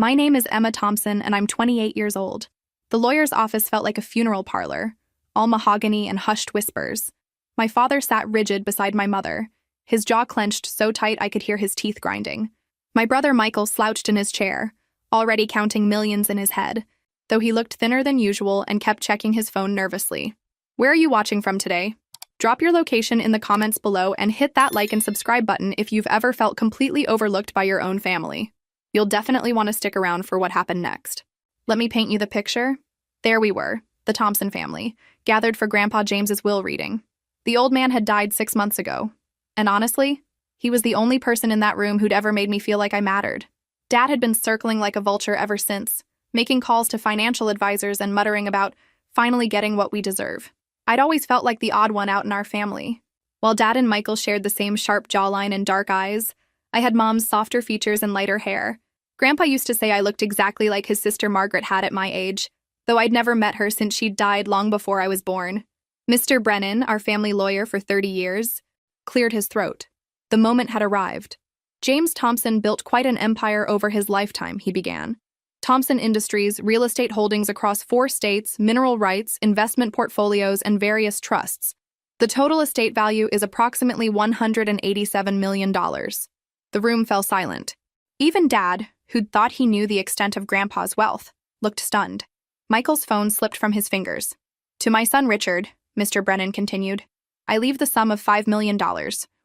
My name is Emma Thompson, and I'm 28 years old. The lawyer's office felt like a funeral parlor, all mahogany and hushed whispers. My father sat rigid beside my mother, his jaw clenched so tight I could hear his teeth grinding. My brother Michael slouched in his chair, already counting millions in his head, though he looked thinner than usual and kept checking his phone nervously. Where are you watching from today? Drop your location in the comments below and hit that like and subscribe button if you've ever felt completely overlooked by your own family. You'll definitely want to stick around for what happened next. Let me paint you the picture. There we were, the Thompson family, gathered for Grandpa James's will reading. The old man had died 6 months ago, and honestly, he was the only person in that room who'd ever made me feel like I mattered. Dad had been circling like a vulture ever since, making calls to financial advisors and muttering about finally getting what we deserve. I'd always felt like the odd one out in our family. While Dad and Michael shared the same sharp jawline and dark eyes, I had Mom's softer features and lighter hair. Grandpa used to say I looked exactly like his sister Margaret had at my age, though I'd never met her since she'd died long before I was born. Mr. Brennan, our family lawyer for 30 years, cleared his throat. The moment had arrived. James Thompson built quite an empire over his lifetime, he began. Thompson Industries, real estate holdings across 4 states, mineral rights, investment portfolios, and various trusts. The total estate value is approximately $187 million. The room fell silent. Even Dad, who'd thought he knew the extent of Grandpa's wealth, looked stunned. Michael's phone slipped from his fingers. To my son Richard, Mr. Brennan continued, I leave the sum of $5 million,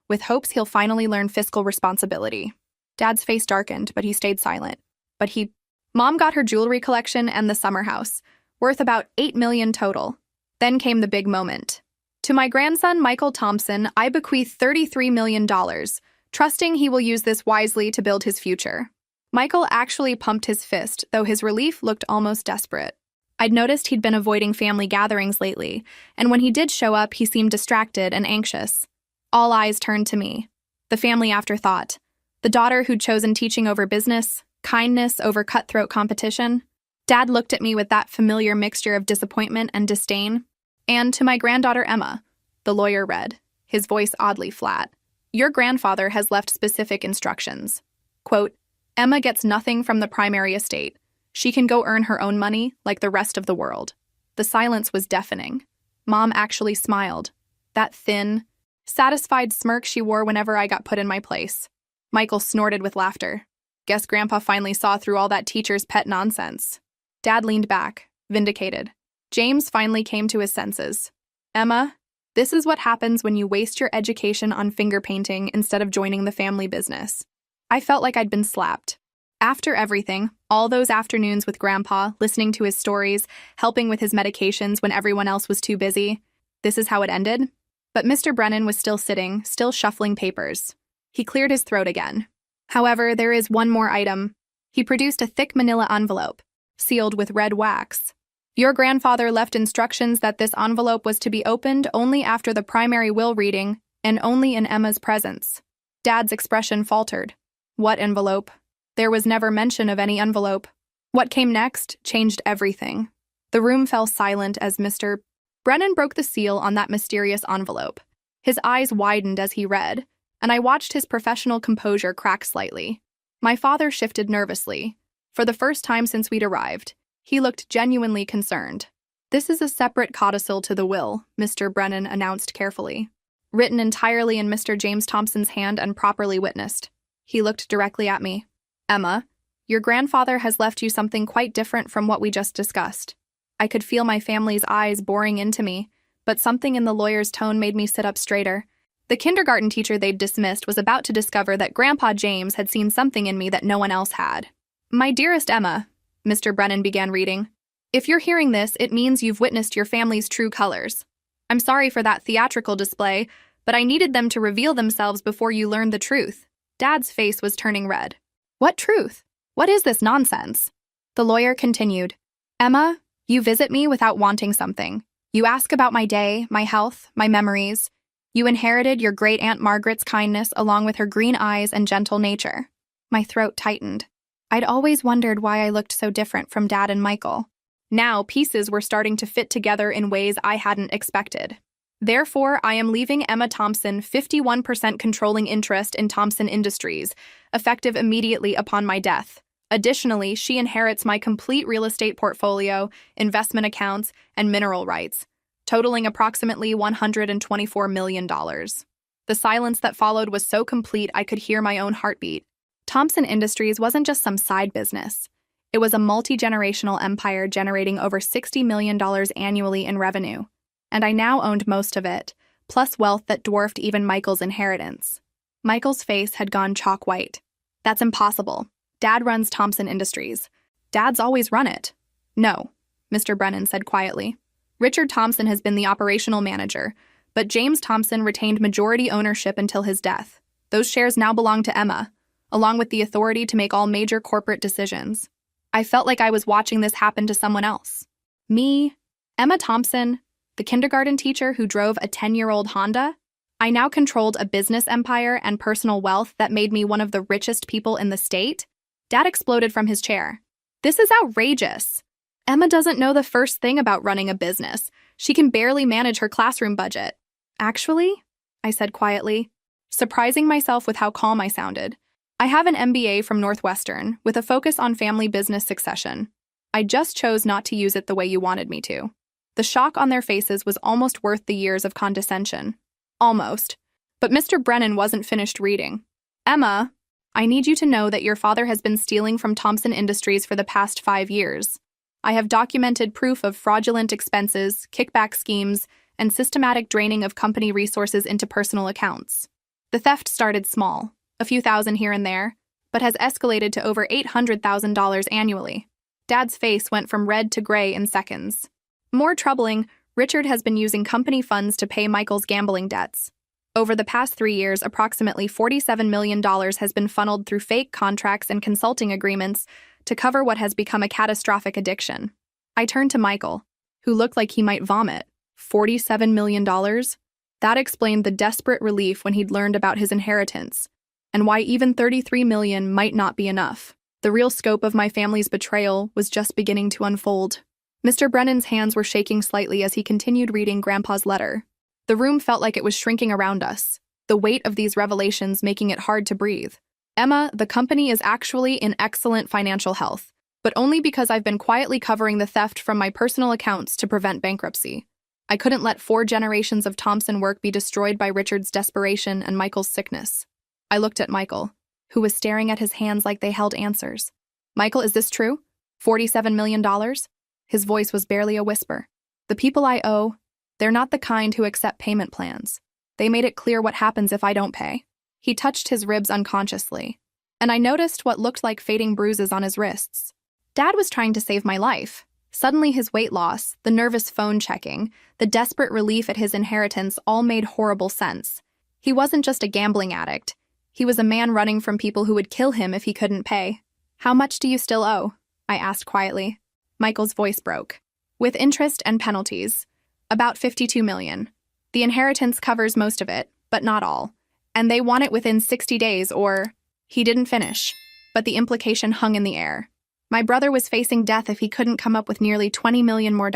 with hopes he'll finally learn fiscal responsibility. Dad's face darkened, but he stayed silent. Mom got her jewelry collection and the summer house, worth about $8 million total. Then came the big moment. To my grandson, Michael Thompson, I bequeath $33 million, trusting he will use this wisely to build his future. Michael actually pumped his fist, though his relief looked almost desperate. I'd noticed he'd been avoiding family gatherings lately, and when he did show up, he seemed distracted and anxious. All eyes turned to me. The family afterthought. The daughter who'd chosen teaching over business, kindness over cutthroat competition. Dad looked at me with that familiar mixture of disappointment and disdain. And to my granddaughter Emma, the lawyer read, his voice oddly flat. Your grandfather has left specific instructions. Quote, Emma gets nothing from the primary estate. She can go earn her own money like the rest of the world. The silence was deafening. Mom actually smiled. That thin, satisfied smirk she wore whenever I got put in my place. Michael snorted with laughter. Guess Grandpa finally saw through all that teacher's pet nonsense. Dad leaned back, vindicated. James finally came to his senses. Emma, this is what happens when you waste your education on finger painting instead of joining the family business. I felt like I'd been slapped. After everything, all those afternoons with Grandpa, listening to his stories, helping with his medications when everyone else was too busy, this is how it ended? But Mr. Brennan was still sitting, still shuffling papers. He cleared his throat again. However, there is one more item. He produced a thick manila envelope, sealed with red wax. Your grandfather left instructions that this envelope was to be opened only after the primary will reading and only in Emma's presence. Dad's expression faltered. What envelope? There was never mention of any envelope. What came next changed everything. The room fell silent as Mr. Brennan broke the seal on that mysterious envelope. His eyes widened as he read, and I watched his professional composure crack slightly. My father shifted nervously. For the first time since we'd arrived, he looked genuinely concerned. This is a separate codicil to the will, Mr. Brennan announced carefully. Written entirely in Mr. James Thompson's hand and properly witnessed. He looked directly at me. Emma, your grandfather has left you something quite different from what we just discussed. I could feel my family's eyes boring into me, but something in the lawyer's tone made me sit up straighter. The kindergarten teacher they'd dismissed was about to discover that Grandpa James had seen something in me that no one else had. My dearest Emma, Mr. Brennan began reading, if you're hearing this, it means you've witnessed your family's true colors. I'm sorry for that theatrical display, but I needed them to reveal themselves before you learned the truth. Dad's face was turning red. What truth? What is this nonsense? The lawyer continued. Emma, you visit me without wanting something. You ask about my day, my health, my memories. You inherited your great-aunt Margaret's kindness along with her green eyes and gentle nature. My throat tightened. I'd always wondered why I looked so different from Dad and Michael. Now, pieces were starting to fit together in ways I hadn't expected. Therefore, I am leaving Emma Thompson 51% controlling interest in Thompson Industries, effective immediately upon my death. Additionally, she inherits my complete real estate portfolio, investment accounts, and mineral rights, totaling approximately $124 million. The silence that followed was so complete I could hear my own heartbeat. Thompson Industries wasn't just some side business. It was a multi-generational empire generating over $60 million annually in revenue. And I now owned most of it, plus wealth that dwarfed even Michael's inheritance. Michael's face had gone chalk white. That's impossible. Dad runs Thompson Industries. Dad's always run it. No, Mr. Brennan said quietly. Richard Thompson has been the operational manager, but James Thompson retained majority ownership until his death. Those shares now belong to Emma, along with the authority to make all major corporate decisions. I felt like I was watching this happen to someone else. Me, Emma Thompson, the kindergarten teacher who drove a 10-year-old Honda. I now controlled a business empire and personal wealth that made me one of the richest people in the state. Dad exploded from his chair. This is outrageous. Emma doesn't know the first thing about running a business. She can barely manage her classroom budget. Actually, I said quietly, surprising myself with how calm I sounded. I have an MBA from Northwestern with a focus on family business succession. I just chose not to use it the way you wanted me to. The shock on their faces was almost worth the years of condescension. Almost. But Mr. Brennan wasn't finished reading. Emma, I need you to know that your father has been stealing from Thompson Industries for the past 5 years. I have documented proof of fraudulent expenses, kickback schemes, and systematic draining of company resources into personal accounts. The theft started small, a few thousand here and there, but has escalated to over $800,000 annually. Dad's face went from red to gray in seconds. More troubling, Richard has been using company funds to pay Michael's gambling debts. Over the past 3 years, approximately $47 million has been funneled through fake contracts and consulting agreements to cover what has become a catastrophic addiction. I turned to Michael, who looked like he might vomit. $47 million? That explained the desperate relief when he'd learned about his inheritance, and why even $33 million might not be enough. The real scope of my family's betrayal was just beginning to unfold. Mr. Brennan's hands were shaking slightly as he continued reading Grandpa's letter. The room felt like it was shrinking around us, the weight of these revelations making it hard to breathe. Emma, the company is actually in excellent financial health, but only because I've been quietly covering the theft from my personal accounts to prevent bankruptcy. I couldn't let 4 generations of Thompson work be destroyed by Richard's desperation and Michael's sickness. I looked at Michael, who was staring at his hands like they held answers. Michael, is this true? $47 million? His voice was barely a whisper. The people I owe, they're not the kind who accept payment plans. They made it clear what happens if I don't pay. He touched his ribs unconsciously, and I noticed what looked like fading bruises on his wrists. Dad was trying to save my life. Suddenly his weight loss, the nervous phone checking, the desperate relief at his inheritance all made horrible sense. He wasn't just a gambling addict. He was a man running from people who would kill him if he couldn't pay. How much do you still owe? I asked quietly. Michael's voice broke. With interest and penalties. About $52 million. The inheritance covers most of it, but not all. And they want it within 60 days or... He didn't finish, but the implication hung in the air. My brother was facing death if he couldn't come up with nearly $20 million more.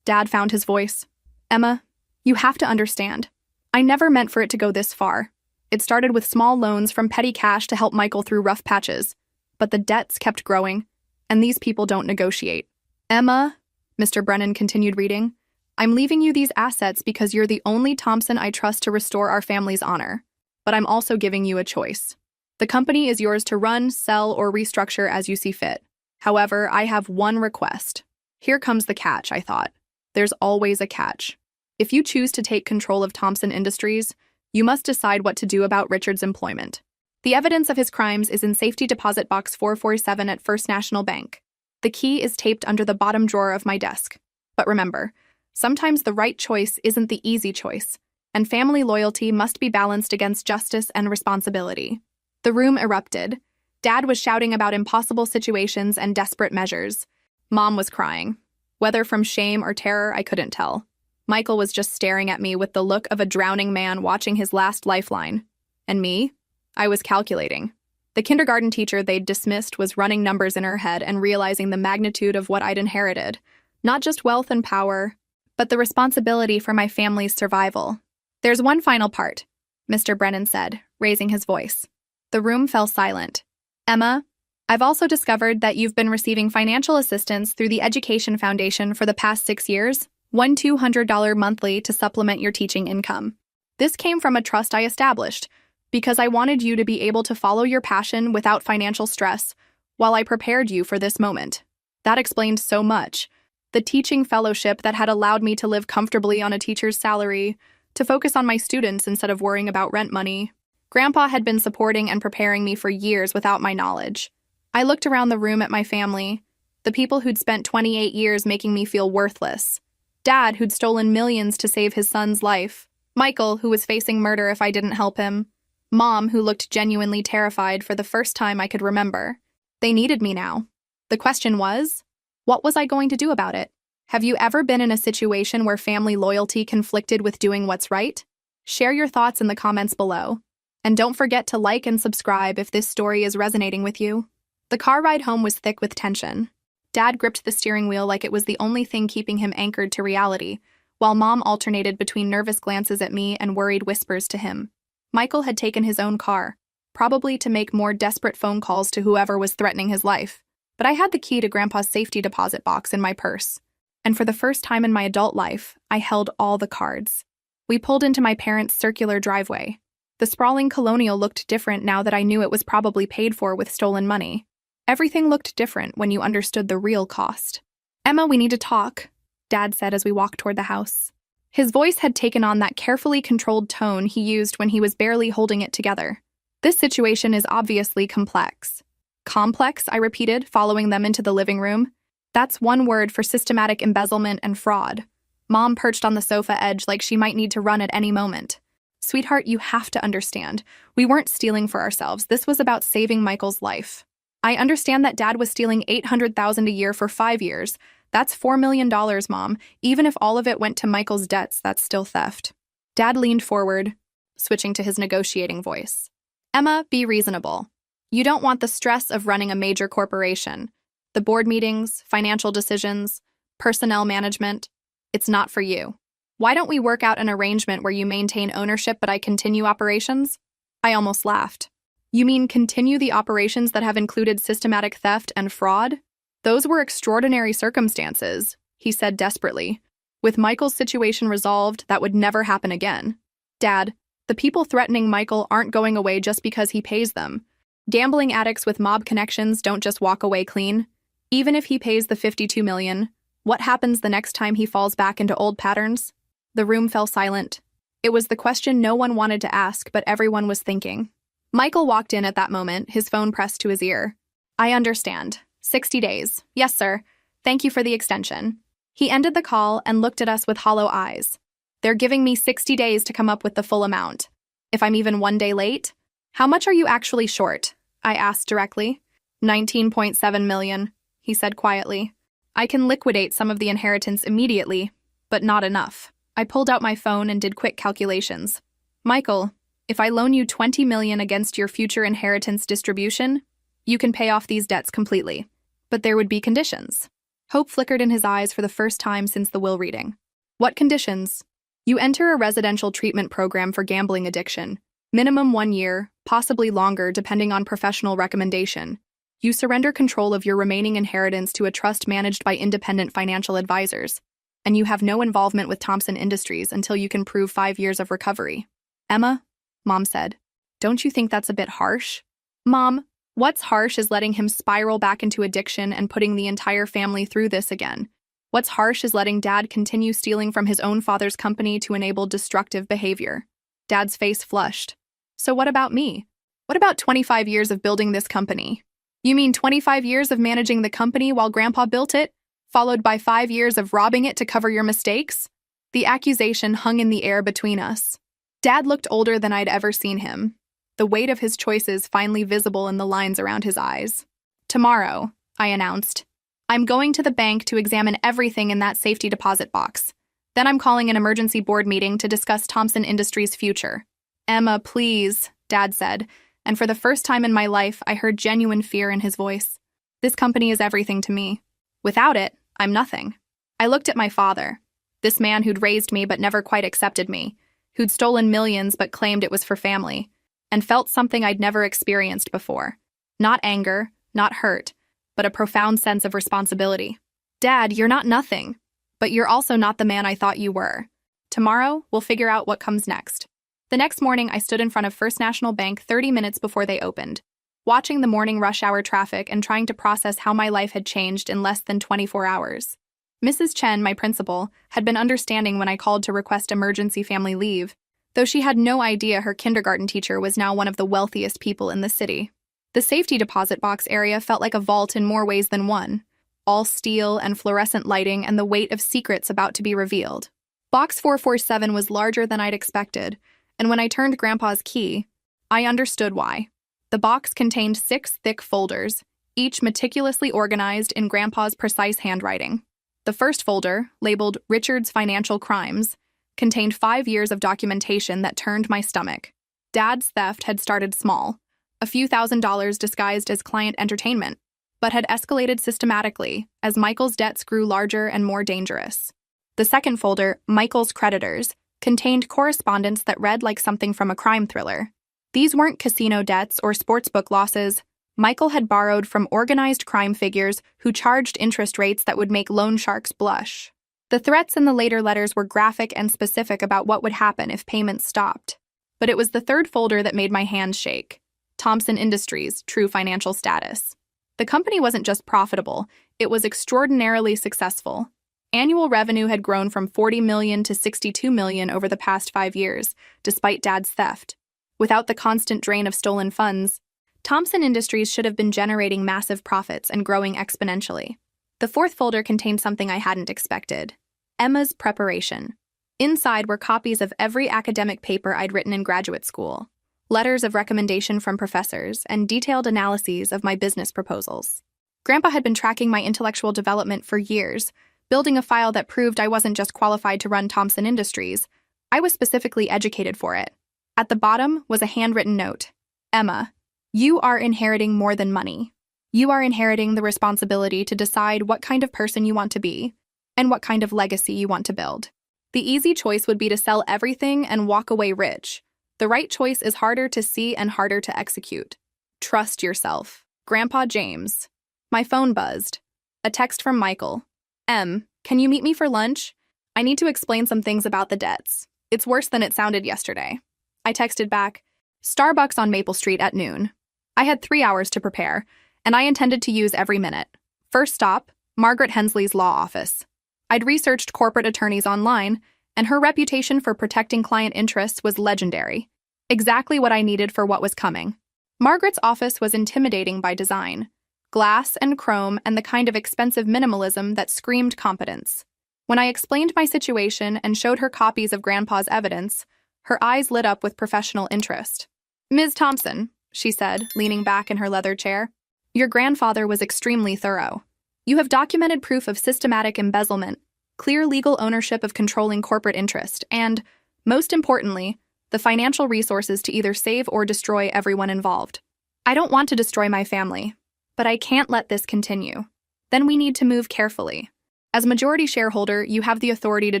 Dad found his voice. Emma, you have to understand. I never meant for it to go this far. It started with small loans from petty cash to help Michael through rough patches. But the debts kept growing, and these people don't negotiate. Emma, Mr. Brennan continued reading, I'm leaving you these assets because you're the only Thompson I trust to restore our family's honor. But I'm also giving you a choice. The company is yours to run, sell, or restructure as you see fit. However, I have one request. Here comes the catch, I thought. There's always a catch. If you choose to take control of Thompson Industries, you must decide what to do about Richard's employment. The evidence of his crimes is in safety deposit box 447 at First National Bank. The key is taped under the bottom drawer of my desk. But remember, sometimes the right choice isn't the easy choice, and family loyalty must be balanced against justice and responsibility. The room erupted. Dad was shouting about impossible situations and desperate measures. Mom was crying. Whether from shame or terror, I couldn't tell. Michael was just staring at me with the look of a drowning man watching his last lifeline. And me? I was calculating. The kindergarten teacher they'd dismissed was running numbers in her head and realizing the magnitude of what I'd inherited. Not just wealth and power, but the responsibility for my family's survival. There's one final part, Mr. Brennan said, raising his voice. The room fell silent. Emma, I've also discovered that you've been receiving financial assistance through the Education Foundation for the past 6 years, $200 monthly to supplement your teaching income. This came from a trust I established because I wanted you to be able to follow your passion without financial stress while I prepared you for this moment. That explained so much. The teaching fellowship that had allowed me to live comfortably on a teacher's salary, to focus on my students instead of worrying about rent money. Grandpa had been supporting and preparing me for years without my knowledge. I looked around the room at my family, the people who'd spent 28 years making me feel worthless. Dad, who'd stolen millions to save his son's life. Michael, who was facing murder if I didn't help him. Mom, who looked genuinely terrified for the first time I could remember. They needed me now. The question was, what was I going to do about it? Have you ever been in a situation where family loyalty conflicted with doing what's right? Share your thoughts in the comments below. And don't forget to like and subscribe if this story is resonating with you. The car ride home was thick with tension. Dad gripped the steering wheel like it was the only thing keeping him anchored to reality, while Mom alternated between nervous glances at me and worried whispers to him. Michael had taken his own car, probably to make more desperate phone calls to whoever was threatening his life. But I had the key to Grandpa's safety deposit box in my purse. And for the first time in my adult life, I held all the cards. We pulled into my parents' circular driveway. The sprawling colonial looked different now that I knew it was probably paid for with stolen money. Everything looked different when you understood the real cost. "Emma, we need to talk," Dad said as we walked toward the house. His voice had taken on that carefully controlled tone he used when he was barely holding it together. "This situation is obviously complex." "Complex," I repeated, following them into the living room. That's one word for systematic embezzlement and fraud. Mom perched on the sofa edge like she might need to run at any moment. "Sweetheart, you have to understand. We weren't stealing for ourselves. This was about saving Michael's life. I understand that Dad was stealing $800,000 a year for 5 years. That's $4 million, Mom. Even if all of it went to Michael's debts, that's still theft." Dad leaned forward, switching to his negotiating voice. "Emma, be reasonable. You don't want the stress of running a major corporation. The board meetings, financial decisions, personnel management. It's not for you. Why don't we work out an arrangement where you maintain ownership but I continue operations?" I almost laughed. "You mean continue the operations that have included systematic theft and fraud?" "Those were extraordinary circumstances," he said desperately. "With Michael's situation resolved, that would never happen again." "Dad, the people threatening Michael aren't going away just because he pays them. Gambling addicts with mob connections don't just walk away clean. Even if he pays the $52 million, what happens the next time he falls back into old patterns?" The room fell silent. It was the question no one wanted to ask, but everyone was thinking. Michael walked in at that moment, his phone pressed to his ear. "I understand. 60 days. Yes, sir. Thank you for the extension." He ended the call and looked at us with hollow eyes. "They're giving me 60 days to come up with the full amount. If I'm even 1 day late?" "How much are you actually short?" I asked directly. $19.7 million, he said quietly. "I can liquidate some of the inheritance immediately, but not enough." I pulled out my phone and did quick calculations. "Michael, if I loan you $20 million against your future inheritance distribution, you can pay off these debts completely. But there would be conditions." Hope flickered in his eyes for the first time since the will reading. "What conditions?" "You enter a residential treatment program for gambling addiction. Minimum 1 year, possibly longer depending on professional recommendation. You surrender control of your remaining inheritance to a trust managed by independent financial advisors. And you have no involvement with Thompson Industries until you can prove 5 years of recovery." "Emma," Mom said, "don't you think that's a bit harsh?" "Mom, what's harsh is letting him spiral back into addiction and putting the entire family through this again. What's harsh is letting Dad continue stealing from his own father's company to enable destructive behavior." Dad's face flushed. "So what about me? What about 25 years of building this company?" "You mean 25 years of managing the company while Grandpa built it, followed by 5 years of robbing it to cover your mistakes?" The accusation hung in the air between us. Dad looked older than I'd ever seen him, the weight of his choices finally visible in the lines around his eyes. "Tomorrow," I announced, "I'm going to the bank to examine everything in that safety deposit box. Then I'm calling an emergency board meeting to discuss Thompson Industries' future." "Emma, please," Dad said, and for the first time in my life, I heard genuine fear in his voice. "This company is everything to me. Without it, I'm nothing." I looked at my father, this man who'd raised me but never quite accepted me, who'd stolen millions but claimed it was for family, and felt something I'd never experienced before. Not anger, not hurt, but a profound sense of responsibility. Dad, you're not nothing, but you're also not the man I thought you were. Tomorrow, we'll figure out what comes next. The next morning, I stood in front of First National Bank 30 minutes before they opened, watching the morning rush hour traffic and trying to process how my life had changed in less than 24 hours. Mrs. Chen, my principal, had been understanding when I called to request emergency family leave, though she had no idea her kindergarten teacher was now one of the wealthiest people in the city. The safety deposit box area felt like a vault in more ways than one, all steel and fluorescent lighting and the weight of secrets about to be revealed. Box 447 was larger than I'd expected, and when I turned Grandpa's key, I understood why. The box contained 6 thick folders, each meticulously organized in Grandpa's precise handwriting. The first folder, labeled Richard's Financial Crimes, contained 5 years of documentation that turned my stomach. Dad's theft had started small, a few $1,000s disguised as client entertainment, but had escalated systematically as Michael's debts grew larger and more dangerous. The second folder, Michael's Creditors, contained correspondence that read like something from a crime thriller. These weren't casino debts or sportsbook losses. Michael had borrowed from organized crime figures who charged interest rates that would make loan sharks blush. The threats in the later letters were graphic and specific about what would happen if payments stopped. But it was the third folder that made my hands shake. Thompson Industries' true financial status. The company wasn't just profitable, it was extraordinarily successful. Annual revenue had grown from $40 million to $62 million over the past 5 years, despite Dad's theft. Without the constant drain of stolen funds, Thompson Industries should have been generating massive profits and growing exponentially. The fourth folder contained something I hadn't expected: Emma's preparation. Inside were copies of every academic paper I'd written in graduate school, letters of recommendation from professors, and detailed analyses of my business proposals. Grandpa had been tracking my intellectual development for years, building a file that proved I wasn't just qualified to run Thompson Industries, I was specifically educated for it. At the bottom was a handwritten note: Emma, you are inheriting more than money. You are inheriting the responsibility to decide what kind of person you want to be and what kind of legacy you want to build. The easy choice would be to sell everything and walk away rich. The right choice is harder to see and harder to execute. Trust yourself. Grandpa James. My phone buzzed. A text from Michael. Can you meet me for lunch? I need to explain some things about the debts. It's worse than it sounded yesterday. I texted back, Starbucks on Maple Street at noon. I had 3 hours to prepare, and I intended to use every minute. First stop, Margaret Hensley's law office. I'd researched corporate attorneys online, and her reputation for protecting client interests was legendary. Exactly what I needed for what was coming. Margaret's office was intimidating by design. Glass and chrome and the kind of expensive minimalism that screamed competence. When I explained my situation and showed her copies of Grandpa's evidence, her eyes lit up with professional interest. Ms. Thompson, she said, leaning back in her leather chair, your grandfather was extremely thorough. You have documented proof of systematic embezzlement, clear legal ownership of controlling corporate interest, and, most importantly, the financial resources to either save or destroy everyone involved. I don't want to destroy my family, but I can't let this continue. Then we need to move carefully. As majority shareholder, you have the authority to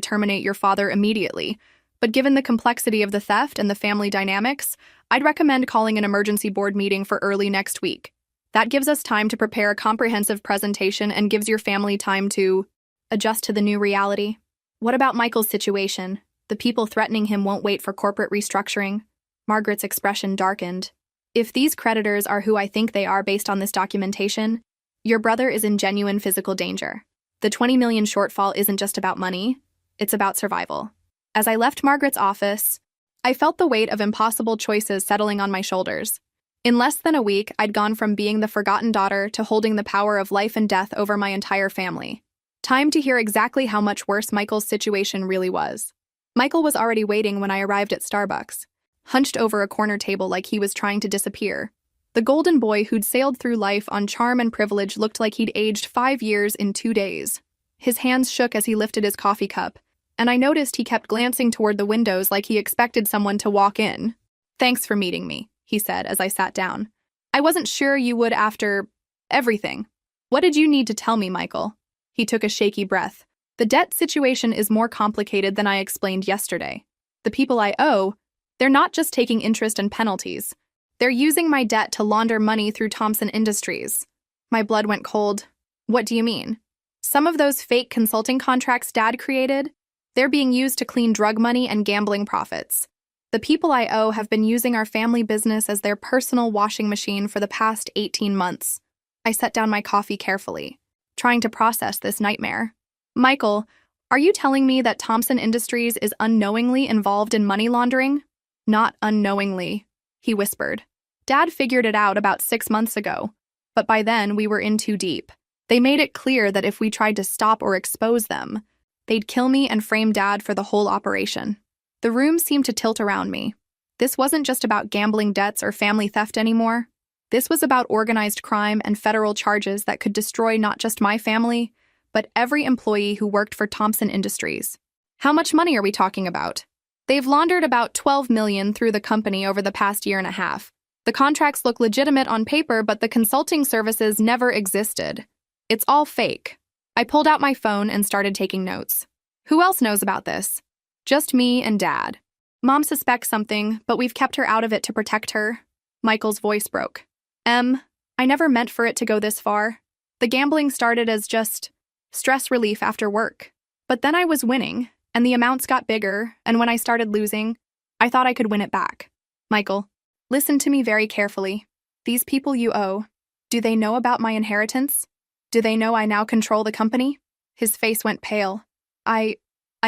terminate your father immediately, but given the complexity of the theft and the family dynamics, I'd recommend calling an emergency board meeting for early next week. That gives us time to prepare a comprehensive presentation and gives your family time to adjust to the new reality. What about Michael's situation? The people threatening him won't wait for corporate restructuring. Margaret's expression darkened. If these creditors are who I think they are based on this documentation, your brother is in genuine physical danger. The $20 million shortfall isn't just about money, it's about survival. As I left Margaret's office, I felt the weight of impossible choices settling on my shoulders. In less than a week, I'd gone from being the forgotten daughter to holding the power of life and death over my entire family. Time to hear exactly how much worse Michael's situation really was. Michael was already waiting when I arrived at Starbucks, hunched over a corner table like he was trying to disappear. The golden boy who'd sailed through life on charm and privilege looked like he'd aged 5 years in 2 days. His hands shook as he lifted his coffee cup, and I noticed he kept glancing toward the windows like he expected someone to walk in. Thanks for meeting me, he said as I sat down. I wasn't sure you would after everything. What did you need to tell me, Michael? He took a shaky breath. The debt situation is more complicated than I explained yesterday. The people I owe, they're not just taking interest and penalties. They're using my debt to launder money through Thompson Industries. My blood went cold. What do you mean? Some of those fake consulting contracts Dad created? They're being used to clean drug money and gambling profits. The people I owe have been using our family business as their personal washing machine for the past 18 months. I set down my coffee carefully, trying to process this nightmare. Michael, are you telling me that Thompson Industries is unknowingly involved in money laundering? Not unknowingly, he whispered. Dad figured it out about 6 months ago, but by then we were in too deep. They made it clear that if we tried to stop or expose them, they'd kill me and frame Dad for the whole operation. The room seemed to tilt around me. This wasn't just about gambling debts or family theft anymore. This was about organized crime and federal charges that could destroy not just my family, but every employee who worked for Thompson Industries. How much money are we talking about? They've laundered about $12 million through the company over the past year and a half. The contracts look legitimate on paper, but the consulting services never existed. It's all fake. I pulled out my phone and started taking notes. Who else knows about this? Just me and Dad. Mom suspects something, but we've kept her out of it to protect her. Michael's voice broke. I never meant for it to go this far. The gambling started as just stress relief after work. But then I was winning, and the amounts got bigger, and when I started losing, I thought I could win it back. Michael, listen to me very carefully. These people you owe, do they know about my inheritance? Do they know I now control the company? His face went pale. I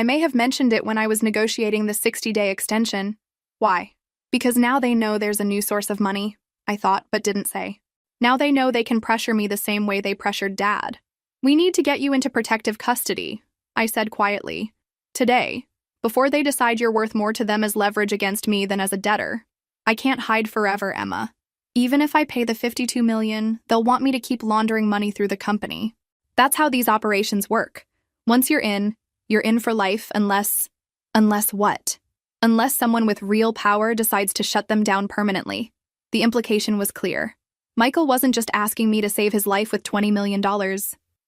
may have mentioned it when I was negotiating the 60-day extension. Why? Because now they know there's a new source of money, I thought, but didn't say. Now they know they can pressure me the same way they pressured Dad. We need to get you into protective custody, I said quietly. Today, before they decide you're worth more to them as leverage against me than as a debtor. I can't hide forever, Emma. Even if I pay the $52 million, they'll want me to keep laundering money through the company. That's how these operations work. Once you're in for life unless what? Unless someone with real power decides to shut them down permanently. The implication was clear. Michael wasn't just asking me to save his life with $20 million.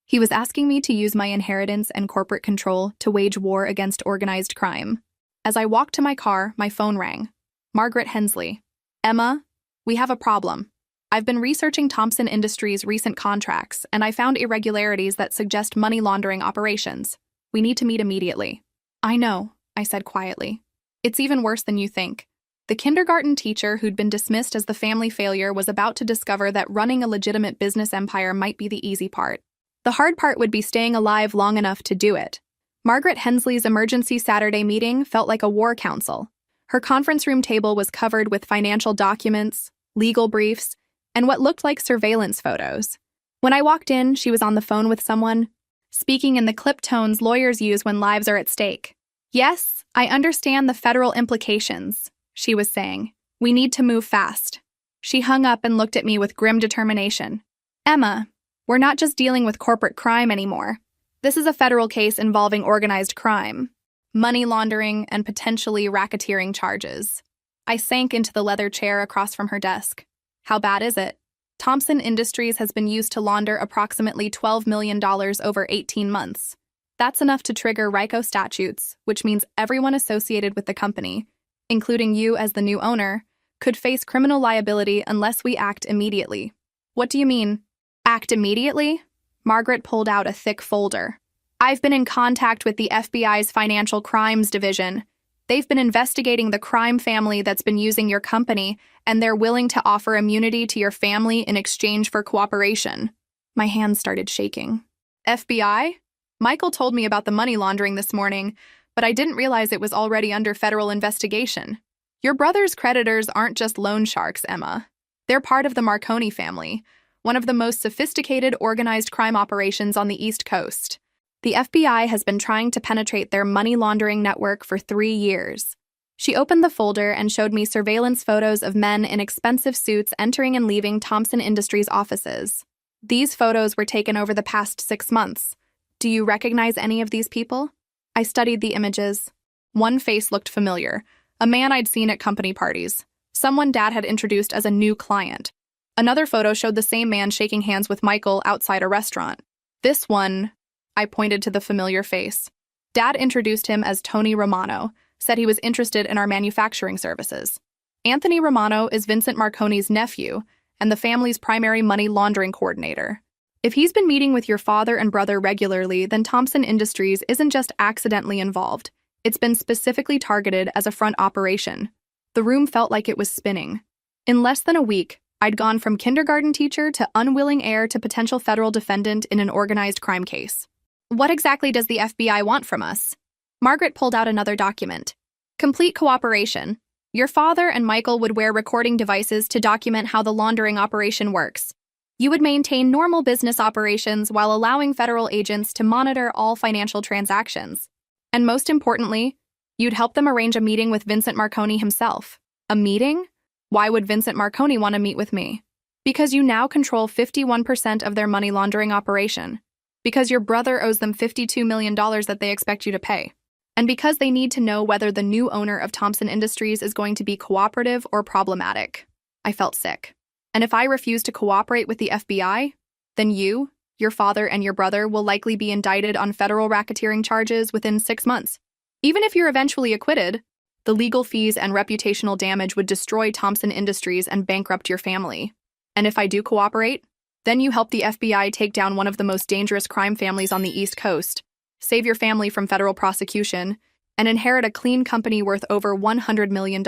He was asking me to use my inheritance and corporate control to wage war against organized crime. As I walked to my car, my phone rang. Margaret Hensley. Emma, we have a problem. I've been researching Thompson Industries' recent contracts, and I found irregularities that suggest money laundering operations. We need to meet immediately. I know, I said quietly. It's even worse than you think. The kindergarten teacher who'd been dismissed as the family failure was about to discover that running a legitimate business empire might be the easy part. The hard part would be staying alive long enough to do it. Margaret Hensley's emergency Saturday meeting felt like a war council. Her conference room table was covered with financial documents, legal briefs, and what looked like surveillance photos. When I walked in, she was on the phone with someone, speaking in the clipped tones lawyers use when lives are at stake. Yes, I understand the federal implications, she was saying. We need to move fast. She hung up and looked at me with grim determination. Emma, we're not just dealing with corporate crime anymore. This is a federal case involving organized crime, money laundering, and potentially racketeering charges. I sank into the leather chair across from her desk. How bad is it? Thompson Industries has been used to launder approximately $12 million over 18 months. That's enough to trigger RICO statutes, which means everyone associated with the company, including you as the new owner, could face criminal liability unless we act immediately. What do you mean? Act immediately? Margaret pulled out a thick folder. I've been in contact with the FBI's Financial Crimes Division. They've been investigating the crime family that's been using your company, and they're willing to offer immunity to your family in exchange for cooperation. My hands started shaking. FBI? Michael told me about the money laundering this morning, but I didn't realize it was already under federal investigation. Your brother's creditors aren't just loan sharks, Emma. They're part of the Marconi family, one of the most sophisticated organized crime operations on the East Coast. The FBI has been trying to penetrate their money laundering network for 3 years. She opened the folder and showed me surveillance photos of men in expensive suits entering and leaving Thompson Industries offices. These photos were taken over the past 6 months. Do you recognize any of these people? I studied the images. One face looked familiar, a man I'd seen at company parties, someone Dad had introduced as a new client. Another photo showed the same man shaking hands with Michael outside a restaurant. This one, I pointed to the familiar face. Dad introduced him as Tony Romano, said he was interested in our manufacturing services. Anthony Romano is Vincent Marconi's nephew and the family's primary money laundering coordinator. If he's been meeting with your father and brother regularly, then Thompson Industries isn't just accidentally involved. It's been specifically targeted as a front operation. The room felt like it was spinning. In less than a week, I'd gone from kindergarten teacher to unwilling heir to potential federal defendant in an organized crime case. What exactly does the FBI want from us? Margaret pulled out another document. Complete cooperation. Your father and Michael would wear recording devices to document how the laundering operation works. You would maintain normal business operations while allowing federal agents to monitor all financial transactions. And most importantly, you'd help them arrange a meeting with Vincent Marconi himself. A meeting? Why would Vincent Marconi want to meet with me? Because you now control 51% of their money laundering operation. Because your brother owes them $52 million that they expect you to pay. And because they need to know whether the new owner of Thompson Industries is going to be cooperative or problematic. I felt sick. And if I refuse to cooperate with the FBI, then you, your father, and your brother will likely be indicted on federal racketeering charges within 6 months. Even if you're eventually acquitted, the legal fees and reputational damage would destroy Thompson Industries and bankrupt your family. And if I do cooperate, then you help the FBI take down one of the most dangerous crime families on the East Coast, save your family from federal prosecution, and inherit a clean company worth over $100 million.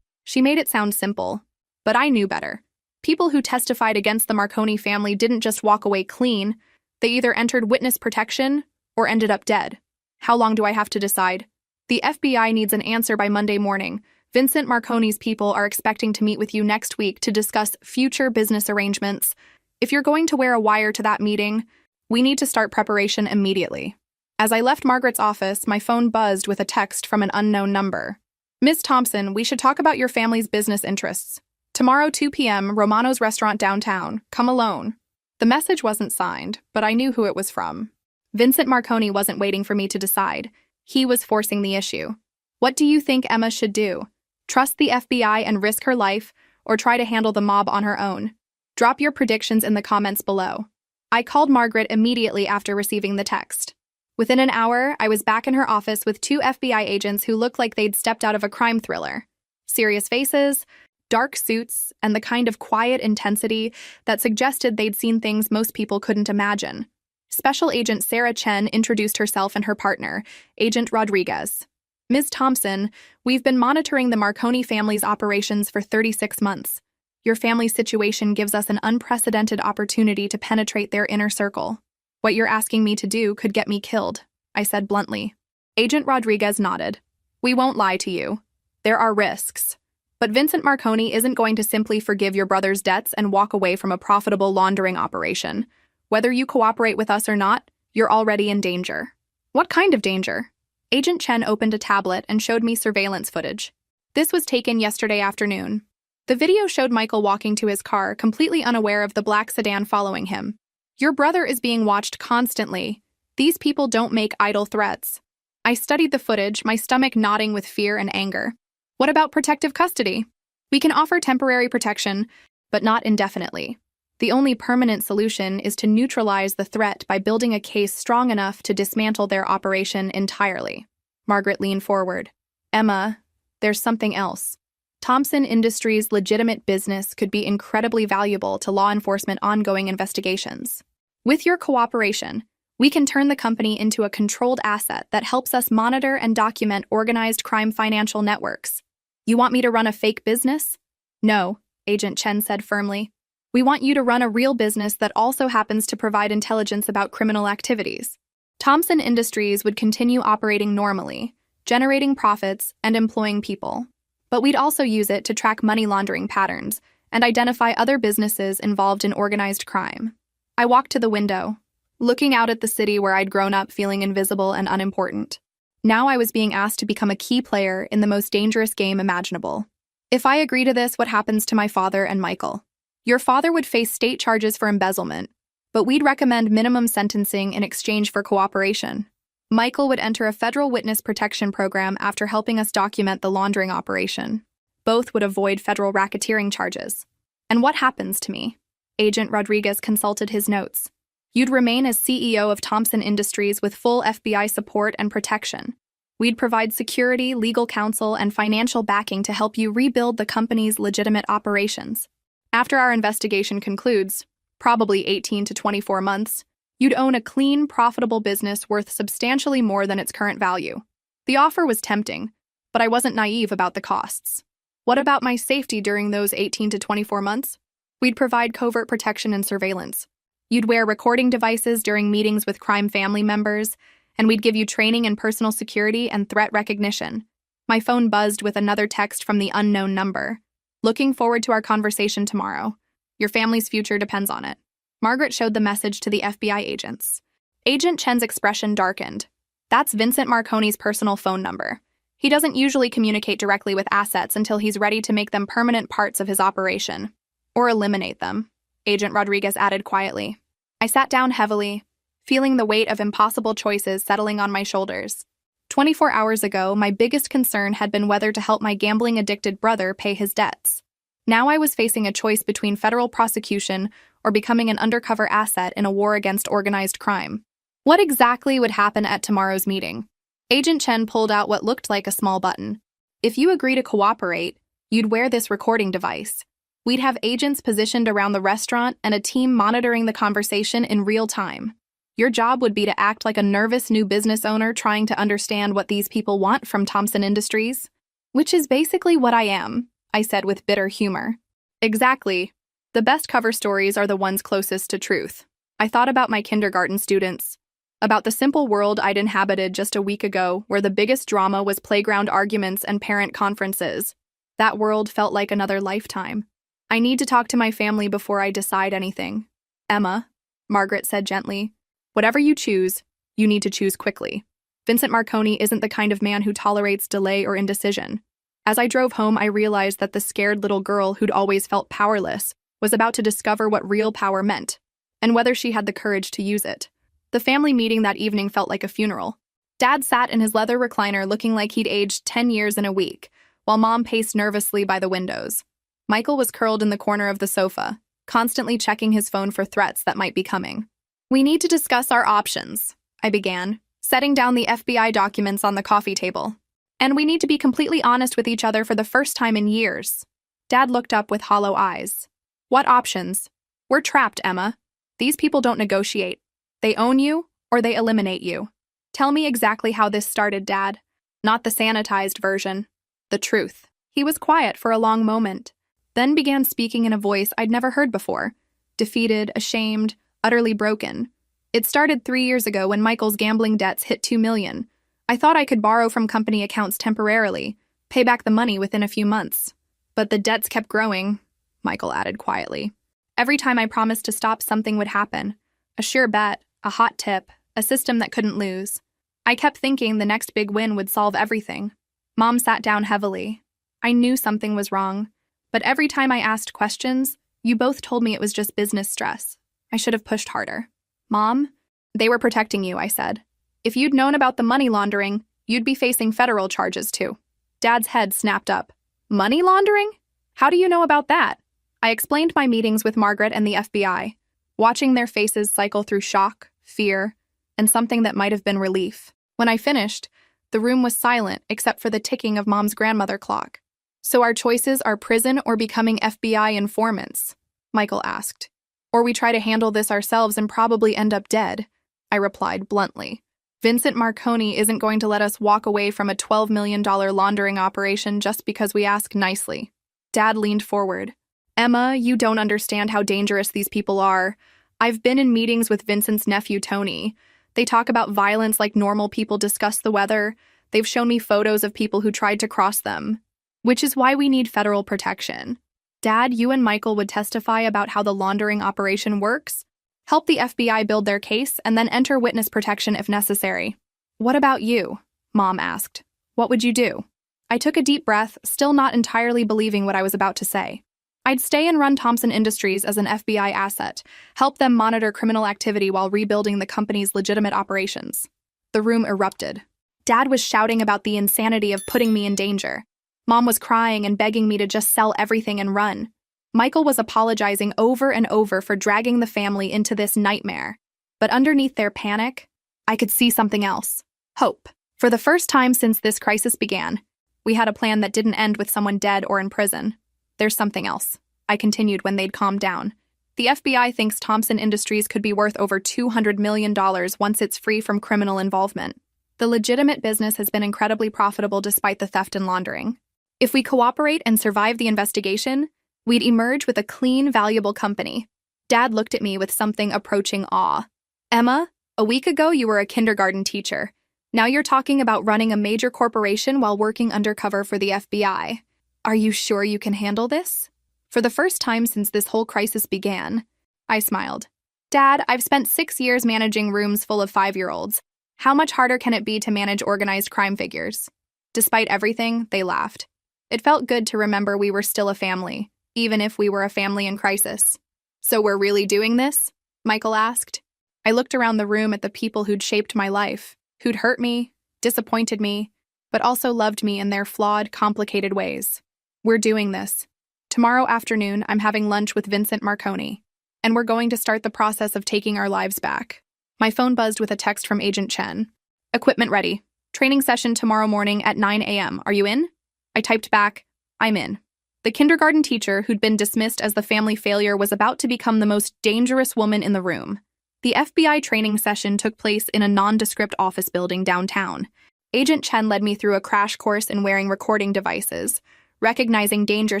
She made it sound simple, but I knew better. People who testified against the Marconi family didn't just walk away clean, they either entered witness protection or ended up dead. How long do I have to decide? The FBI needs an answer by Monday morning. Vincent Marconi's people are expecting to meet with you next week to discuss future business arrangements. If you're going to wear a wire to that meeting, we need to start preparation immediately. As I left Margaret's office, my phone buzzed with a text from an unknown number. Miss Thompson, we should talk about your family's business interests. Tomorrow 2 p.m., Romano's restaurant downtown. Come alone. The message wasn't signed, but I knew who it was from. Vincent Marconi wasn't waiting for me to decide. He was forcing the issue. What do you think Emma should do? Trust the FBI and risk her life, or try to handle the mob on her own? Drop your predictions in the comments below. I called Margaret immediately after receiving the text. Within an hour, I was back in her office with 2 FBI agents who looked like they'd stepped out of a crime thriller. Serious faces, dark suits, and the kind of quiet intensity that suggested they'd seen things most people couldn't imagine. Special Agent Sarah Chen introduced herself and her partner, Agent Rodriguez. Ms. Thompson, we've been monitoring the Marconi family's operations for 36 months. Your family's situation gives us an unprecedented opportunity to penetrate their inner circle. What you're asking me to do could get me killed, I said bluntly. Agent Rodriguez nodded. We won't lie to you. There are risks. But Vincent Marconi isn't going to simply forgive your brother's debts and walk away from a profitable laundering operation. Whether you cooperate with us or not, you're already in danger. What kind of danger? Agent Chen opened a tablet and showed me surveillance footage. This was taken yesterday afternoon. The video showed Michael walking to his car, completely unaware of the black sedan following him. Your brother is being watched constantly. These people don't make idle threats. I studied the footage, my stomach knotting with fear and anger. What about protective custody? We can offer temporary protection, but not indefinitely. The only permanent solution is to neutralize the threat by building a case strong enough to dismantle their operation entirely. Margaret leaned forward. Emma, there's something else. Thompson Industries' legitimate business could be incredibly valuable to law enforcement ongoing investigations. With your cooperation, we can turn the company into a controlled asset that helps us monitor and document organized crime financial networks. You want me to run a fake business? No, Agent Chen said firmly. We want you to run a real business that also happens to provide intelligence about criminal activities. Thompson Industries would continue operating normally, generating profits and employing people. But we'd also use it to track money laundering patterns and identify other businesses involved in organized crime. I walked to the window, looking out at the city where I'd grown up feeling invisible and unimportant. Now I was being asked to become a key player in the most dangerous game imaginable. If I agree to this, what happens to my father and Michael? Your father would face state charges for embezzlement, but we'd recommend minimum sentencing in exchange for cooperation. Michael would enter a federal witness protection program after helping us document the laundering operation. Both would avoid federal racketeering charges. And what happens to me? Agent Rodriguez consulted his notes. You'd remain as CEO of Thompson Industries with full FBI support and protection. We'd provide security, legal counsel, and financial backing to help you rebuild the company's legitimate operations. After our investigation concludes, probably 18 to 24 months, you'd own a clean, profitable business worth substantially more than its current value. The offer was tempting, but I wasn't naive about the costs. What about my safety during those 18 to 24 months? We'd provide covert protection and surveillance. You'd wear recording devices during meetings with crime family members, and we'd give you training in personal security and threat recognition. My phone buzzed with another text from the unknown number. Looking forward to our conversation tomorrow. Your family's future depends on it. Margaret showed the message to the FBI agents. Agent Chen's expression darkened. That's Vincent Marconi's personal phone number. He doesn't usually communicate directly with assets until he's ready to make them permanent parts of his operation. Or eliminate them, Agent Rodriguez added quietly. I sat down heavily, feeling the weight of impossible choices settling on my shoulders. 24 hours ago, my biggest concern had been whether to help my gambling-addicted brother pay his debts. Now I was facing a choice between federal prosecution or becoming an undercover asset in a war against organized crime. What exactly would happen at tomorrow's meeting? Agent Chen pulled out what looked like a small button. If you agree to cooperate, you'd wear this recording device. We'd have agents positioned around the restaurant and a team monitoring the conversation in real time. Your job would be to act like a nervous new business owner trying to understand what these people want from Thompson Industries. Which is basically what I am, I said with bitter humor. Exactly. The best cover stories are the ones closest to truth. I thought about my kindergarten students, about the simple world I'd inhabited just a week ago where the biggest drama was playground arguments and parent conferences. That world felt like another lifetime. I need to talk to my family before I decide anything. Emma, Margaret said gently, whatever you choose, you need to choose quickly. Vincent Marconi isn't the kind of man who tolerates delay or indecision. As I drove home, I realized that the scared little girl who'd always felt powerless was about to discover what real power meant, and whether she had the courage to use it. The family meeting that evening felt like a funeral. Dad sat in his leather recliner looking like he'd aged 10 years in a week, while Mom paced nervously by the windows. Michael was curled in the corner of the sofa, constantly checking his phone for threats that might be coming. We need to discuss our options, I began, setting down the FBI documents on the coffee table. And we need to be completely honest with each other for the first time in years. Dad looked up with hollow eyes. What options? We're trapped, Emma. These people don't negotiate. They own you, or they eliminate you. Tell me exactly how this started, Dad. Not the sanitized version. The truth. He was quiet for a long moment, then began speaking in a voice I'd never heard before. Defeated, ashamed, utterly broken. It started 3 years ago when Michael's gambling debts hit $2 million. I thought I could borrow from company accounts temporarily, pay back the money within a few months. But the debts kept growing, Michael added quietly. Every time I promised to stop, something would happen. A sure bet, a hot tip, a system that couldn't lose. I kept thinking the next big win would solve everything. Mom sat down heavily. I knew something was wrong, but every time I asked questions, you both told me it was just business stress. I should have pushed harder. Mom, they were protecting you, I said. If you'd known about the money laundering, you'd be facing federal charges too. Dad's head snapped up. Money laundering? How do you know about that? I explained my meetings with Margaret and the FBI, watching their faces cycle through shock, fear, and something that might have been relief. When I finished, the room was silent except for the ticking of Mom's grandmother clock. So our choices are prison or becoming FBI informants? Michael asked. Or we try to handle this ourselves and probably end up dead, I replied bluntly. Vincent Marconi isn't going to let us walk away from a $12 million laundering operation just because we ask nicely. Dad leaned forward. Emma, you don't understand how dangerous these people are. I've been in meetings with Vincent's nephew, Tony. They talk about violence like normal people discuss the weather. They've shown me photos of people who tried to cross them. Which is why we need federal protection. Dad, you and Michael would testify about how the laundering operation works, help the FBI build their case, and then enter witness protection if necessary. What about you? Mom asked. What would you do? I took a deep breath, still not entirely believing what I was about to say. I'd stay and run Thompson Industries as an FBI asset, help them monitor criminal activity while rebuilding the company's legitimate operations. The room erupted. Dad was shouting about the insanity of putting me in danger. Mom was crying and begging me to just sell everything and run. Michael was apologizing over and over for dragging the family into this nightmare. But underneath their panic, I could see something else. Hope. For the first time since this crisis began, we had a plan that didn't end with someone dead or in prison. There's something else, I continued when they'd calmed down. The FBI thinks Thompson Industries could be worth over $200 million once it's free from criminal involvement. The legitimate business has been incredibly profitable despite the theft and laundering. If we cooperate and survive the investigation, we'd emerge with a clean, valuable company. Dad looked at me with something approaching awe. Emma, a week ago you were a kindergarten teacher. Now you're talking about running a major corporation while working undercover for the FBI. Are you sure you can handle this? For the first time since this whole crisis began, I smiled. Dad, I've spent 6 years managing rooms full of 5-year-olds. How much harder can it be to manage organized crime figures? Despite everything, they laughed. It felt good to remember we were still a family, even if we were a family in crisis. So we're really doing this? Michael asked. I looked around the room at the people who'd shaped my life, who'd hurt me, disappointed me, but also loved me in their flawed, complicated ways. We're doing this. Tomorrow afternoon, I'm having lunch with Vincent Marconi, and we're going to start the process of taking our lives back. My phone buzzed with a text from Agent Chen. Equipment ready. Training session tomorrow morning at 9 a.m. Are you in? I typed back, I'm in. The kindergarten teacher, who'd been dismissed as the family failure, was about to become the most dangerous woman in the room. The FBI training session took place in a nondescript office building downtown. Agent Chen led me through a crash course in wearing recording devices, recognizing danger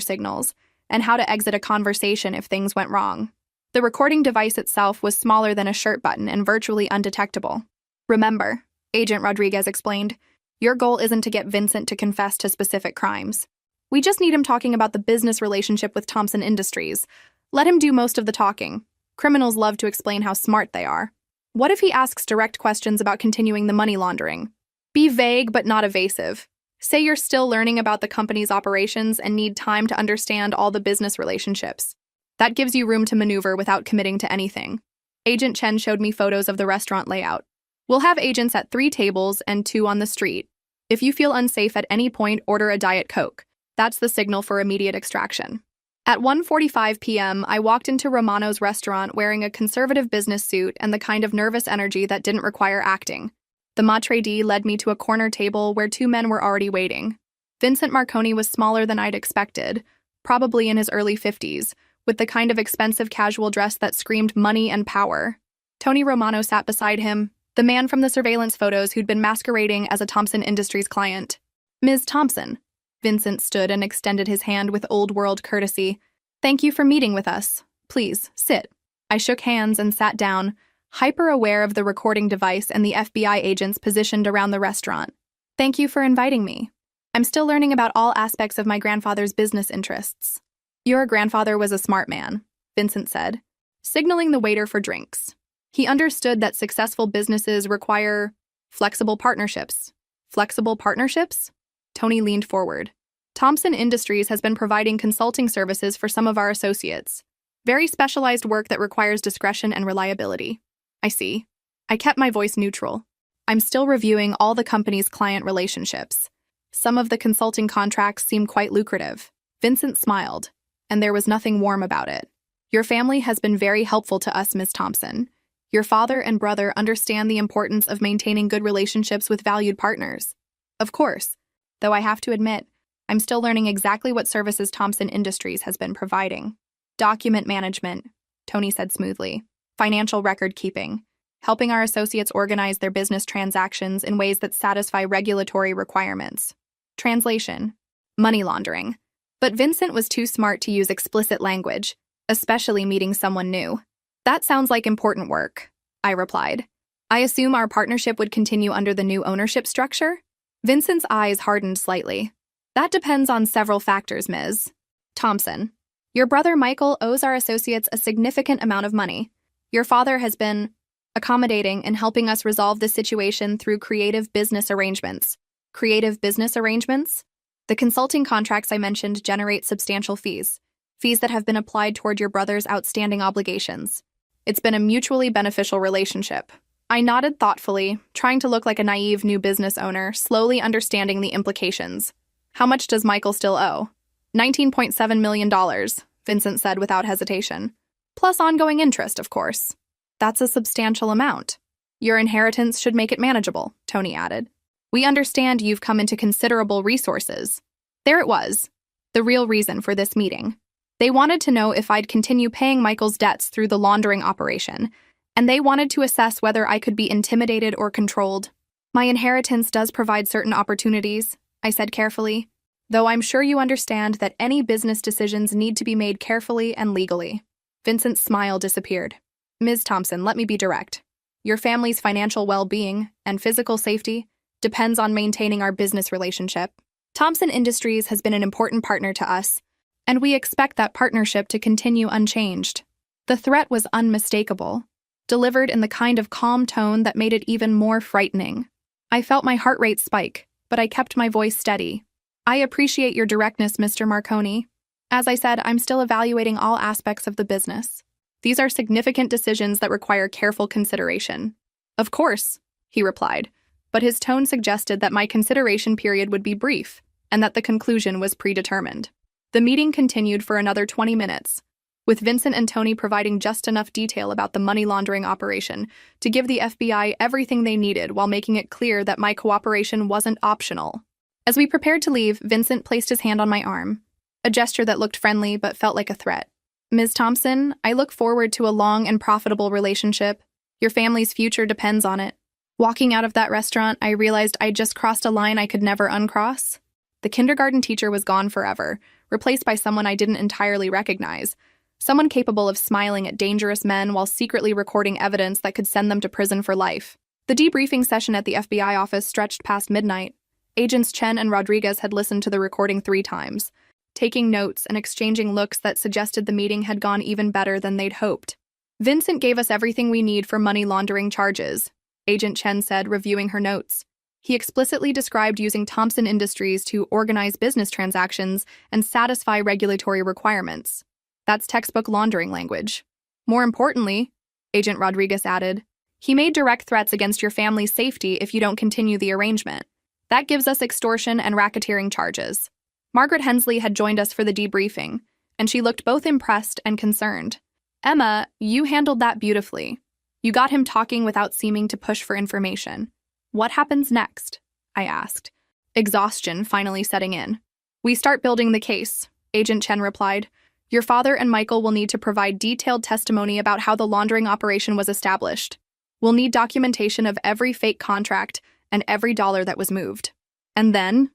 signals, and how to exit a conversation if things went wrong. The recording device itself was smaller than a shirt button and virtually undetectable. Remember, Agent Rodriguez explained, your goal isn't to get Vincent to confess to specific crimes. We just need him talking about the business relationship with Thompson Industries. Let him do most of the talking. Criminals love to explain how smart they are. What if he asks direct questions about continuing the money laundering? Be vague but not evasive. Say you're still learning about the company's operations and need time to understand all the business relationships. That gives you room to maneuver without committing to anything. Agent Chen showed me photos of the restaurant layout. We'll have agents at 3 tables and 2 on the street. If you feel unsafe at any point, order a Diet Coke. That's the signal for immediate extraction. At 1:45 p.m., I walked into Romano's restaurant wearing a conservative business suit and the kind of nervous energy that didn't require acting. The maitre d' led me to a corner table where 2 men were already waiting. Vincent Marconi was smaller than I'd expected, probably in his early 50s, with the kind of expensive casual dress that screamed money and power. Tony Romano sat beside him, the man from the surveillance photos who'd been masquerading as a Thompson Industries client. Ms. Thompson. Vincent stood and extended his hand with old-world courtesy. Thank you for meeting with us. Please, sit. I shook hands and sat down, hyper-aware of the recording device and the FBI agents positioned around the restaurant. Thank you for inviting me. I'm still learning about all aspects of my grandfather's business interests. Your grandfather was a smart man, Vincent said, signaling the waiter for drinks. He understood that successful businesses require flexible partnerships. Flexible partnerships? Tony leaned forward. Thompson Industries has been providing consulting services for some of our associates. Very specialized work that requires discretion and reliability. I see. I kept my voice neutral. I'm still reviewing all the company's client relationships. Some of the consulting contracts seem quite lucrative. Vincent smiled, and there was nothing warm about it. Your family has been very helpful to us, Ms. Thompson. Your father and brother understand the importance of maintaining good relationships with valued partners. Of course, though I have to admit, I'm still learning exactly what services Thompson Industries has been providing. Document management, Tony said smoothly. Financial record keeping, helping our associates organize their business transactions in ways that satisfy regulatory requirements. Translation, money laundering. But Vincent was too smart to use explicit language, especially meeting someone new. That sounds like important work, I replied. I assume our partnership would continue under the new ownership structure? Vincent's eyes hardened slightly. That depends on several factors, Ms. Thompson. Your brother Michael owes our associates a significant amount of money. Your father has been accommodating and helping us resolve this situation through creative business arrangements. Creative business arrangements? The consulting contracts I mentioned generate substantial fees that have been applied toward your brother's outstanding obligations. It's been a mutually beneficial relationship. I nodded thoughtfully, trying to look like a naive new business owner, slowly understanding the implications. How much does Michael still owe? $19.7 million, Vincent said without hesitation. Plus ongoing interest, of course. That's a substantial amount. Your inheritance should make it manageable, Tony added. We understand you've come into considerable resources. There it was, the real reason for this meeting. They wanted to know if I'd continue paying Michael's debts through the laundering operation, and they wanted to assess whether I could be intimidated or controlled. My inheritance does provide certain opportunities, I said carefully, though I'm sure you understand that any business decisions need to be made carefully and legally. Vincent's smile disappeared. Ms. Thompson, let me be direct. Your family's financial well-being and physical safety depends on maintaining our business relationship. Thompson Industries has been an important partner to us, and we expect that partnership to continue unchanged. The threat was unmistakable, delivered in the kind of calm tone that made it even more frightening. I felt my heart rate spike, but I kept my voice steady. I appreciate your directness, Mr. Marconi. As I said, I'm still evaluating all aspects of the business. These are significant decisions that require careful consideration. Of course, he replied, but his tone suggested that my consideration period would be brief and that the conclusion was predetermined. The meeting continued for another 20 minutes, with Vincent and Tony providing just enough detail about the money laundering operation to give the FBI everything they needed while making it clear that my cooperation wasn't optional. As we prepared to leave, Vincent placed his hand on my arm, a gesture that looked friendly but felt like a threat. Ms. Thompson, I look forward to a long and profitable relationship. Your family's future depends on it. Walking out of that restaurant, I realized I'd just crossed a line I could never uncross. The kindergarten teacher was gone forever, replaced by someone I didn't entirely recognize, someone capable of smiling at dangerous men while secretly recording evidence that could send them to prison for life. The debriefing session at the FBI office stretched past midnight. Agents Chen and Rodriguez had listened to the recording 3 times, taking notes and exchanging looks that suggested the meeting had gone even better than they'd hoped. Vincent gave us everything we need for money laundering charges, Agent Chen said, reviewing her notes. He explicitly described using Thompson Industries to organize business transactions and satisfy regulatory requirements. That's textbook laundering language. More importantly, Agent Rodriguez added, he made direct threats against your family's safety if you don't continue the arrangement. That gives us extortion and racketeering charges. Margaret Hensley had joined us for the debriefing, and she looked both impressed and concerned. Emma, you handled that beautifully. You got him talking without seeming to push for information. What happens next? I asked, exhaustion finally setting in. We start building the case, Agent Chen replied. Your father and Michael will need to provide detailed testimony about how the laundering operation was established. We'll need documentation of every fake contract and every dollar that was moved. And then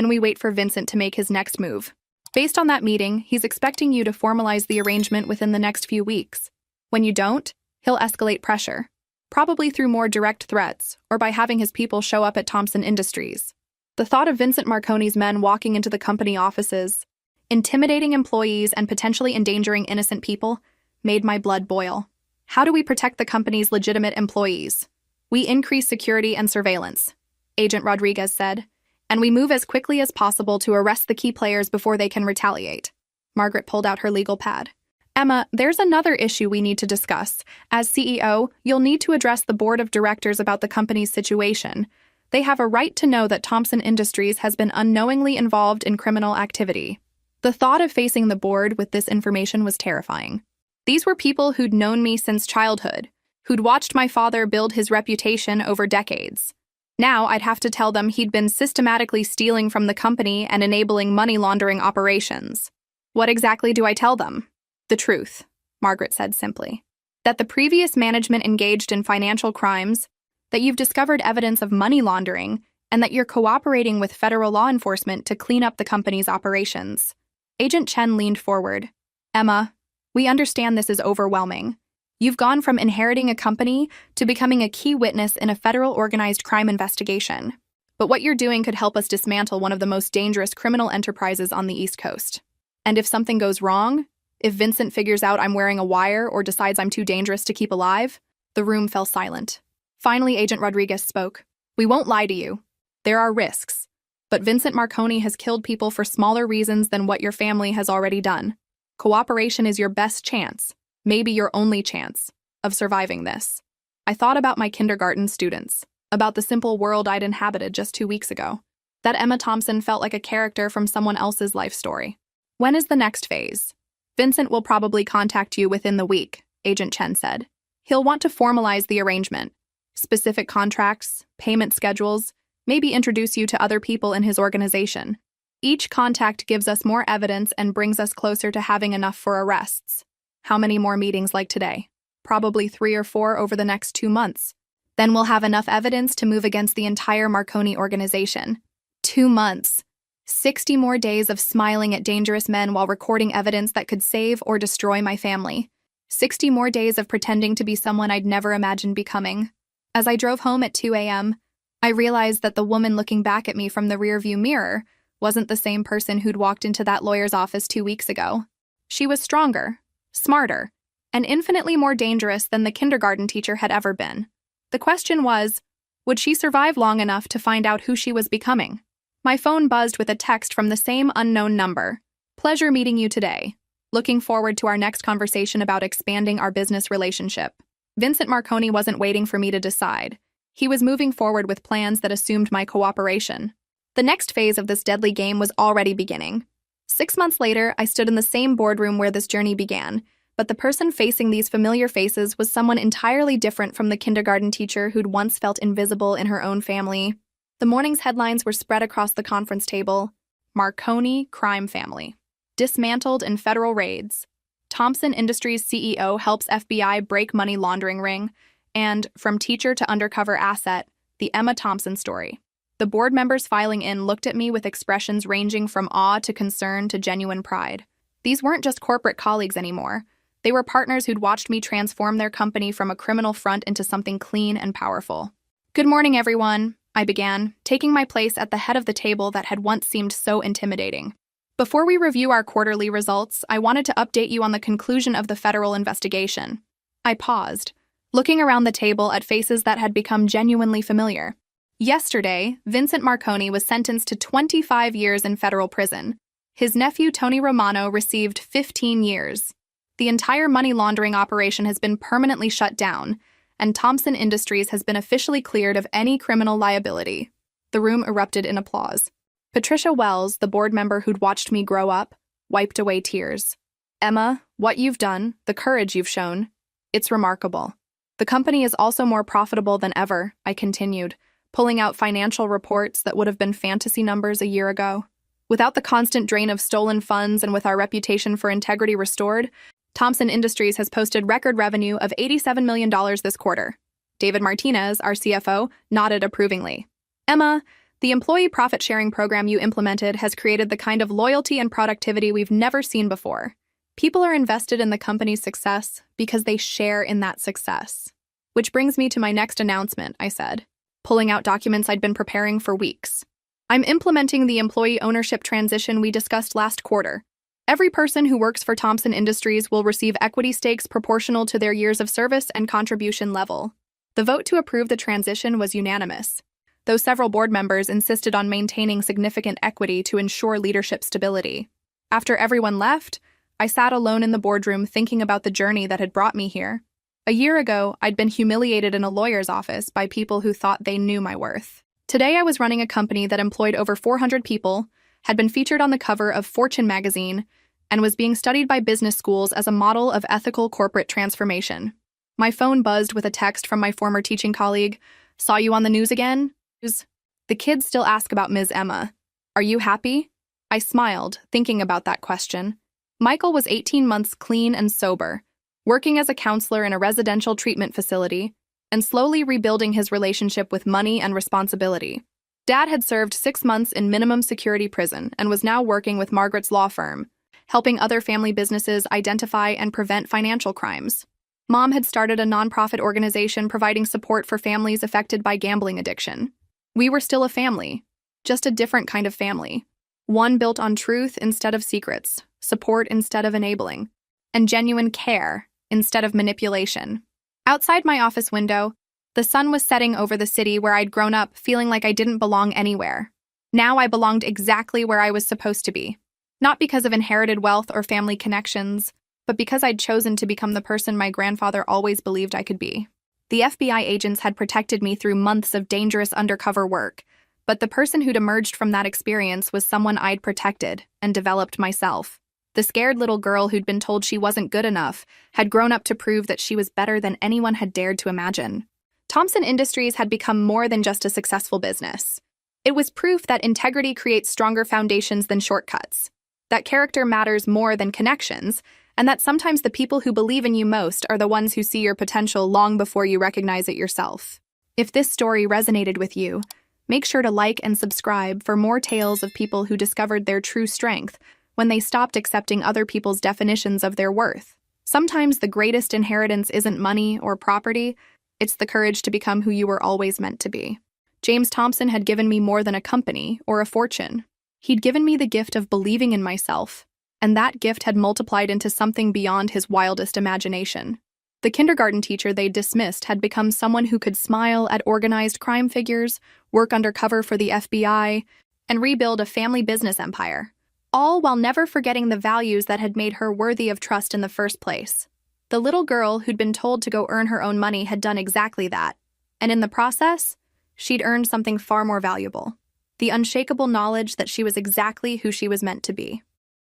we wait for Vincent to make his next move. Based on that meeting, he's expecting you to formalize the arrangement within the next few weeks. When you don't, he'll escalate pressure, probably through more direct threats or by having his people show up at Thompson Industries. The thought of Vincent Marconi's men walking into the company offices, intimidating employees and potentially endangering innocent people, made my blood boil. How do we protect the company's legitimate employees? We increase security and surveillance, Agent Rodriguez said, and we move as quickly as possible to arrest the key players before they can retaliate. Margaret pulled out her legal pad. Emma, there's another issue we need to discuss. As CEO, you'll need to address the board of directors about the company's situation. They have a right to know that Thompson Industries has been unknowingly involved in criminal activity. The thought of facing the board with this information was terrifying. These were people who'd known me since childhood, who'd watched my father build his reputation over decades. Now I'd have to tell them he'd been systematically stealing from the company and enabling money laundering operations. What exactly do I tell them? The truth, Margaret said simply. That the previous management engaged in financial crimes, that you've discovered evidence of money laundering, and that you're cooperating with federal law enforcement to clean up the company's operations. Agent Chen leaned forward. Emma, we understand this is overwhelming. You've gone from inheriting a company to becoming a key witness in a federal organized crime investigation. But what you're doing could help us dismantle one of the most dangerous criminal enterprises on the East Coast. And if something goes wrong, if Vincent figures out I'm wearing a wire or decides I'm too dangerous to keep alive, the room fell silent. Finally, Agent Rodriguez spoke. We won't lie to you. There are risks. But Vincent Marconi has killed people for smaller reasons than what your family has already done. Cooperation is your best chance, maybe your only chance, of surviving this. I thought about my kindergarten students, about the simple world I'd inhabited just 2 weeks ago. That Emma Thompson felt like a character from someone else's life story. When is the next phase? Vincent will probably contact you within the week, Agent Chen said. He'll want to formalize the arrangement, specific contracts, payment schedules, maybe introduce you to other people in his organization. Each contact gives us more evidence and brings us closer to having enough for arrests. How many more meetings like today? Probably 3 or 4 over the next 2 months. Then we'll have enough evidence to move against the entire Marconi organization. 2 months. 60 more days of smiling at dangerous men while recording evidence that could save or destroy my family. 60 more days of pretending to be someone I'd never imagined becoming. As I drove home at 2 a.m., I realized that the woman looking back at me from the rearview mirror wasn't the same person who'd walked into that lawyer's office 2 weeks ago. She was stronger, smarter, and infinitely more dangerous than the kindergarten teacher had ever been. The question was, would she survive long enough to find out who she was becoming? My phone buzzed with a text from the same unknown number. Pleasure meeting you today. Looking forward to our next conversation about expanding our business relationship. Vincent Marconi wasn't waiting for me to decide. He was moving forward with plans that assumed my cooperation. The next phase of this deadly game was already beginning. 6 months later, I stood in the same boardroom where this journey began, but the person facing these familiar faces was someone entirely different from the kindergarten teacher who'd once felt invisible in her own family. The morning's headlines were spread across the conference table. Marconi crime family. Dismantled in federal raids. Thompson Industries CEO helps FBI break money laundering ring. And from teacher to undercover asset, the Emma Thompson story. The board members filing in looked at me with expressions ranging from awe to concern to genuine pride. These weren't just corporate colleagues anymore. They were partners who'd watched me transform their company from a criminal front into something clean and powerful. Good morning, everyone, I began, taking my place at the head of the table that had once seemed so intimidating. Before we review our quarterly results, I wanted to update you on the conclusion of the federal investigation. I paused, looking around the table at faces that had become genuinely familiar. Yesterday, Vincent Marconi was sentenced to 25 years in federal prison. His nephew Tony Romano received 15 years. The entire money laundering operation has been permanently shut down, and Thompson Industries has been officially cleared of any criminal liability. The room erupted in applause. Patricia Wells, the board member who'd watched me grow up, wiped away tears. Emma, what you've done, the courage you've shown, it's remarkable. The company is also more profitable than ever, I continued, pulling out financial reports that would have been fantasy numbers a year ago. Without the constant drain of stolen funds and with our reputation for integrity restored, Thompson Industries has posted record revenue of $87 million this quarter. David Martinez, our CFO, nodded approvingly. Emma, the employee profit-sharing program you implemented has created the kind of loyalty and productivity we've never seen before. People are invested in the company's success because they share in that success. Which brings me to my next announcement, I said, pulling out documents I'd been preparing for weeks. I'm implementing the employee ownership transition we discussed last quarter. Every person who works for Thompson Industries will receive equity stakes proportional to their years of service and contribution level. The vote to approve the transition was unanimous, though several board members insisted on maintaining significant equity to ensure leadership stability. After everyone left, I sat alone in the boardroom thinking about the journey that had brought me here. A year ago, I'd been humiliated in a lawyer's office by people who thought they knew my worth. Today, I was running a company that employed over 400 people, had been featured on the cover of Fortune magazine, and was being studied by business schools as a model of ethical corporate transformation. My phone buzzed with a text from my former teaching colleague. Saw you on the news again? The kids still ask about Ms. Emma. Are you happy? I smiled, thinking about that question. Michael was 18 months clean and sober, working as a counselor in a residential treatment facility, and slowly rebuilding his relationship with money and responsibility. Dad had served 6 months in minimum security prison and was now working with Margaret's law firm, helping other family businesses identify and prevent financial crimes. Mom had started a nonprofit organization providing support for families affected by gambling addiction. We were still a family, just a different kind of family. One built on truth instead of secrets, support instead of enabling, and genuine care instead of manipulation. Outside my office window, the sun was setting over the city where I'd grown up feeling like I didn't belong anywhere. Now I belonged exactly where I was supposed to be. Not because of inherited wealth or family connections, but because I'd chosen to become the person my grandfather always believed I could be. The FBI agents had protected me through months of dangerous undercover work, but the person who'd emerged from that experience was someone I'd protected and developed myself. The scared little girl who'd been told she wasn't good enough had grown up to prove that she was better than anyone had dared to imagine. Thompson Industries had become more than just a successful business. It was proof that integrity creates stronger foundations than shortcuts, that character matters more than connections, and that sometimes the people who believe in you most are the ones who see your potential long before you recognize it yourself. If this story resonated with you, make sure to like and subscribe for more tales of people who discovered their true strength when they stopped accepting other people's definitions of their worth. Sometimes the greatest inheritance isn't money or property, it's the courage to become who you were always meant to be. James Thompson had given me more than a company or a fortune. He'd given me the gift of believing in myself, and that gift had multiplied into something beyond his wildest imagination. The kindergarten teacher they dismissed had become someone who could smile at organized crime figures, work undercover for the FBI, and rebuild a family business empire, all while never forgetting the values that had made her worthy of trust in the first place. The little girl who'd been told to go earn her own money had done exactly that, and in the process, she'd earned something far more valuable: the unshakable knowledge that she was exactly who she was meant to be.